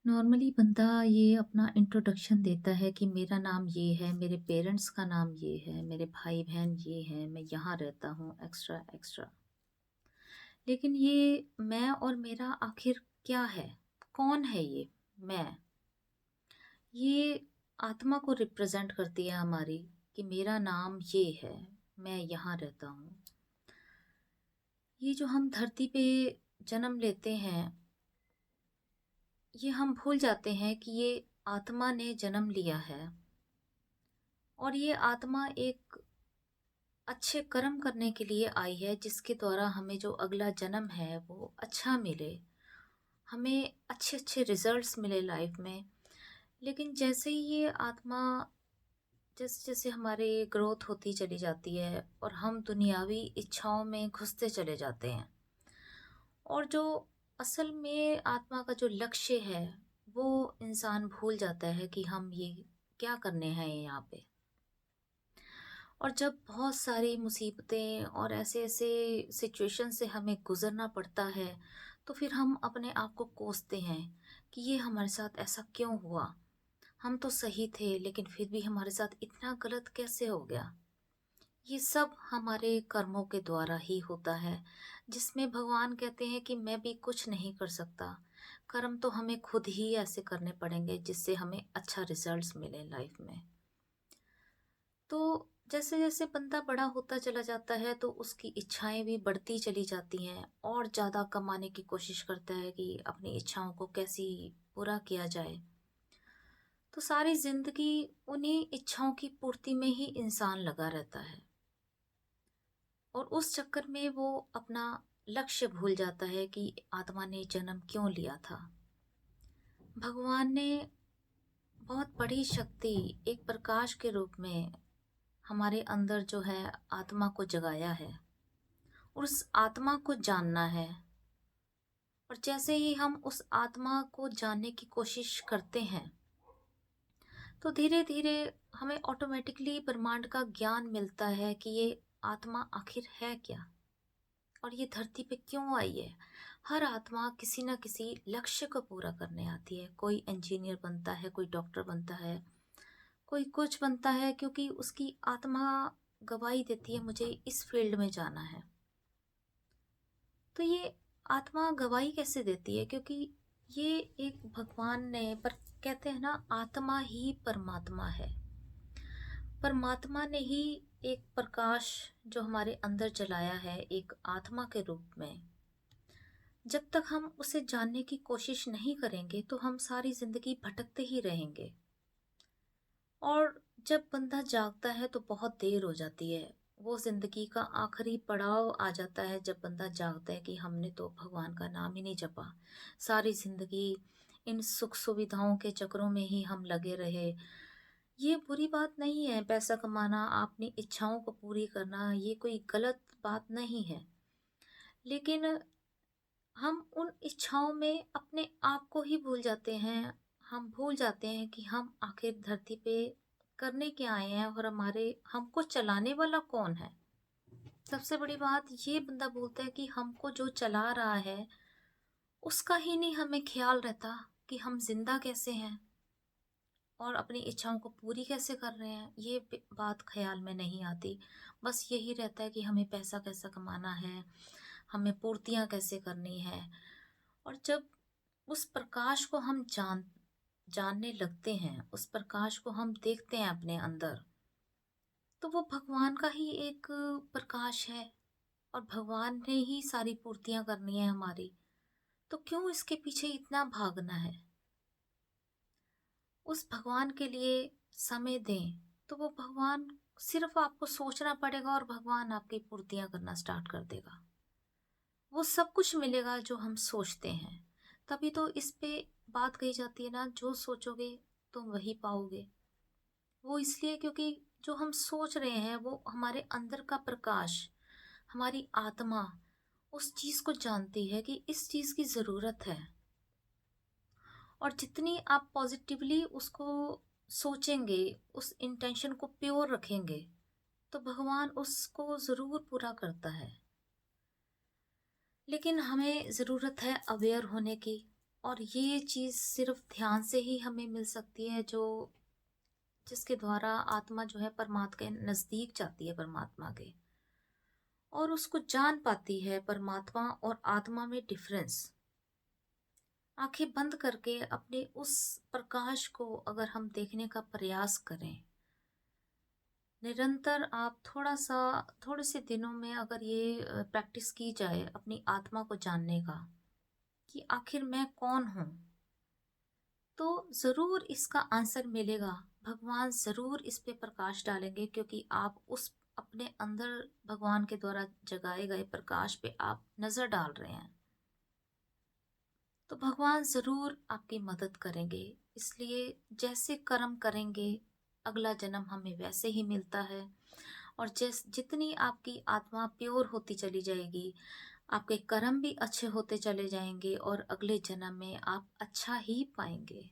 Normally बंदा ये अपना इंट्रोडक्शन देता है कि मेरा नाम ये है, मेरे पेरेंट्स का नाम ये है, मेरे भाई बहन ये हैं, मैं यहाँ रहता हूँ, एक्स्ट्रा एक्स्ट्रा। लेकिन ये मैं और मेरा आखिर क्या है? कौन है ये मैं? ये आत्मा को रिप्रेजेंट करती है हमारी कि मेरा नाम ये है, मैं यहाँ रहता हूँ। ये जो हम धरती पे जन्म लेते हैं, ये हम भूल जाते हैं कि ये आत्मा ने जन्म लिया है और ये आत्मा एक अच्छे कर्म करने के लिए आई है जिसके द्वारा हमें जो अगला जन्म है वो अच्छा मिले, हमें अच्छे अच्छे रिजल्ट्स मिले लाइफ में। लेकिन जैसे ही ये आत्मा जैसे जैसे हमारी ग्रोथ होती चली जाती है और हम दुनियावी इच्छाओं में घुसते चले जाते हैं, और जो असल में आत्मा का जो लक्ष्य है वो इंसान भूल जाता है कि हम ये क्या करने हैं यहाँ पे। और जब बहुत सारी मुसीबतें और ऐसे-ऐसे सिचुएशन से हमें गुज़रना पड़ता है, तो फिर हम अपने आप को कोसते हैं कि ये हमारे साथ ऐसा क्यों हुआ? हम तो सही थे, लेकिन फिर भी हमारे साथ इतना गलत कैसे हो गया? ये सब हमारे कर्मों के द्वारा ही होता है, जिसमें भगवान कहते हैं कि मैं भी कुछ नहीं कर सकता। कर्म तो हमें खुद ही ऐसे करने पड़ेंगे जिससे हमें अच्छा रिज़ल्ट्स मिले लाइफ में। तो जैसे-जैसे बंदा बड़ा होता चला जाता है तो उसकी इच्छाएँ भी बढ़ती चली जाती हैं और ज़्यादा कमाने की कोशिश करता है कि अपनी इच्छाओं को कैसे पूरा किया जाए। तो सारी ज़िंदगी उन्हीं इच्छाओं की पूर्ति में ही इंसान लगा रहता है और उस चक्कर में वो अपना लक्ष्य भूल जाता है कि आत्मा ने जन्म क्यों लिया था। भगवान ने बहुत बड़ी शक्ति, एक प्रकाश के रूप में हमारे अंदर जो है आत्मा को जगाया है और उस आत्मा को जानना है। और जैसे ही हम उस आत्मा को जानने की कोशिश करते हैं, तो धीरे धीरे हमें ऑटोमेटिकली ब्रह्मांड का ज्ञान मिलता है कि ये आत्मा आखिर है क्या और ये धरती पे क्यों आई है। हर आत्मा किसी न किसी लक्ष्य को पूरा करने आती है। कोई इंजीनियर बनता है, कोई डॉक्टर बनता है, कोई कुछ बनता है, क्योंकि उसकी आत्मा गवाही देती है मुझे इस फील्ड में जाना है। तो ये आत्मा गवाही कैसे देती है? क्योंकि ये एक भगवान ने पर कहते हैं ना, आत्मा ही परमात्मा है। परमात्मा ने ही एक प्रकाश जो हमारे अंदर जलाया है एक आत्मा के रूप में। जब तक हम उसे जानने की कोशिश नहीं करेंगे तो हम सारी जिंदगी भटकते ही रहेंगे। और जब बंदा जागता है तो बहुत देर हो जाती है। वो ज़िंदगी का आखिरी पड़ाव आ जाता है जब बंदा जागता है कि हमने तो भगवान का नाम ही नहीं जपा। सारी ज़िंदगी इन सुख-सुविधाओं के चक्रों में ही हम लगे रहे। ये बुरी बात नहीं है, पैसा कमाना, अपनी इच्छाओं को पूरी करना, ये कोई गलत बात नहीं है। लेकिन हम उन इच्छाओं में अपने आप को ही भूल जाते हैं। हम भूल जाते हैं कि हम आखिर धरती पे करने क्या आए हैं और हमारे हमको चलाने वाला कौन है। सबसे बड़ी बात ये बंदा बोलता है कि हमको जो चला रहा है उसका ही नहीं हमें ख्याल रहता कि हम जिंदा कैसे हैं और अपनी इच्छाओं को पूरी कैसे कर रहे हैं। ये बात ख्याल में नहीं आती। बस यही रहता है कि हमें पैसा कैसा कमाना है, हमें पूर्तियाँ कैसे करनी है। और जब उस प्रकाश को हम जानने लगते हैं, उस प्रकाश को हम देखते हैं अपने अंदर, तो वो भगवान का ही एक प्रकाश है और भगवान ने ही सारी पूर्तियाँ करनी है हमारी। तो क्यों इसके पीछे इतना भागना है? उस भगवान के लिए समय दें, तो वो भगवान, सिर्फ आपको सोचना पड़ेगा और भगवान आपकी पूर्तियाँ करना स्टार्ट कर देगा। वो सब कुछ मिलेगा जो हम सोचते हैं। तभी तो इस पे बात कही जाती है ना, जो सोचोगे तुम वही पाओगे। वो इसलिए क्योंकि जो हम सोच रहे हैं वो हमारे अंदर का प्रकाश, हमारी आत्मा उस चीज को जानती है कि इस चीज की जरूरत है। और जितनी आप पॉजिटिवली उसको सोचेंगे, उस इंटेंशन को प्योर रखेंगे, तो भगवान उसको जरूर पूरा करता है। लेकिन हमें ज़रूरत है अवेयर होने की। और ये चीज़ सिर्फ ध्यान से ही हमें मिल सकती है, जो जिसके द्वारा आत्मा जो है परमात्मा के नज़दीक जाती है, परमात्मा के, और उसको जान पाती है परमात्मा और आत्मा में डिफरेंस। आंखें बंद करके अपने उस प्रकाश को अगर हम देखने का प्रयास करें, निरंतर आप थोड़े से दिनों में अगर ये प्रैक्टिस की जाए अपनी आत्मा को जानने का कि आखिर मैं कौन हूँ, तो ज़रूर इसका आंसर मिलेगा। भगवान ज़रूर इस पे प्रकाश डालेंगे, क्योंकि आप उस अपने अंदर भगवान के द्वारा जगाए गए प्रकाश पे आप नज़र डाल रहे हैं। तो भगवान ज़रूर आपकी मदद करेंगे। इसलिए जैसे कर्म करेंगे, अगला जन्म हमें वैसे ही मिलता है। और जितनी आपकी आत्मा प्योर होती चली जाएगी, आपके कर्म भी अच्छे होते चले जाएंगे और अगले जन्म में आप अच्छा ही पाएंगे।